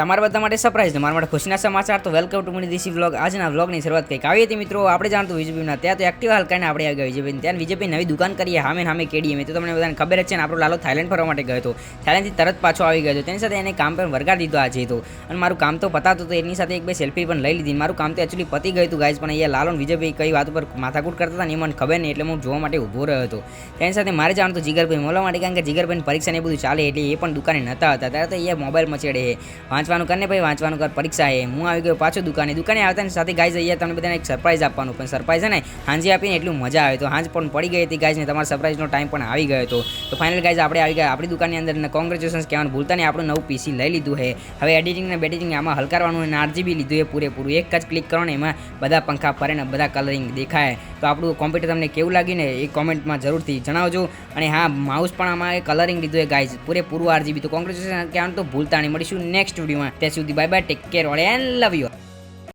તમારા બધા માટે સરપ્રાઈઝ મારા માટે ખુશીના સમાચાર તો વેલકમ ટુ મની દેશી વ્લોગ. આજના વ્લોગની શરૂઆત કંઈક આવી હતી મિત્રો. આપણે જાણતું વિજયભાઈના ત્યાં તો એક્ટિવા હલકાઈને આપણે આવી ગયા વિજયભાઈ ત્યાં. વિજયભાઈ નવી દુકાન કરીએ સામે કેડીએ મેં તો તમને બધાને ખબર જ છે ને. આપણો લાલો થાઈલેન્ડ ફરવા માટે ગયો હતો, થાઈલેન્ડથી તરત પાછો આવી ગયો હતો. તેની સાથે એને કામ પર વરગાડી દીધો આજે તો, અને મારું કામ તો પતાતું તો એની સાથે એક બે સેલ્ફી પણ લઈ લીધી. મારું કામ તો એકચ્યુઅલી પતી ગયું હતું ગાઈઝ, પણ અહીંયા લાલો વિજયભાઈ કઈ વાત ઉપર માથાકૂટ કરતા હતા ને એ મને ખબર નહીં, એટલે હું જોવા માટે ઊભો રહ્યો હતો. તેની સાથે મારે જાણતું તો જીગરભાઈ મળવા માટે, કારણ કે જીગરભાઈની પરીક્ષા ને બધું ચાલે એટલે એ પણ દુકાને નતા હતા. ત્યારે તો અહીંયા મોબાઈલ મચેડે વાંચવાનું કરીને ભાઈ વાંચવાનું કર પરીક્ષા એ હું આવી ગયો પાછો દુકાને આવતા ને સાથે ગાઈઝ અહીંયા તમને બધાને એક સરપ્રાઈઝ આપવાનું, પણ સરપ્રાઈઝ ને હાંજે આપીને એટલું મજા આવે તો હાંજ પણ પડી ગઈ હતી ગાઈઝ ને તમારા સરપ્રાઈઝનો ટાઈમ પણ આવી ગયો હતો. તો ફાઇનલ ગાઈઝ આપણે આવી ગયા આપણી દુકાનની અંદર ને કોંગ્રેચ્યુલેશન્સ કહેવાનું ભૂલતા નહીં. આપણું નવું પીસી લઈ લીધું છે. હવે એડિટિંગ ને બેડિટિંગ આમાં હલકારવાનું અને RGB લીધું એ પૂરેપૂરું. એક જ ક્લિક કરો ને એમાં બધા પંખા ફરે ને બધા કલરિંગ દેખાય. તો આપણું કોમ્પ્યુટર તમને કેવું લાગ્યું ને એ કોમેન્ટમાં જરૂરથી જણાવજો. અને હા, માઉસ પણ આમાં કલરિંગ લીધું છે ગાઈઝ પૂરેપૂરું RGB. તો કોંગ્રેચ્યુલેશન કહેવાનું તો ભૂલતા નહીં. મળીશું નેક્સ્ટ વિડીયોમાં. ત્યાં સુધી bye bye, take care and love you.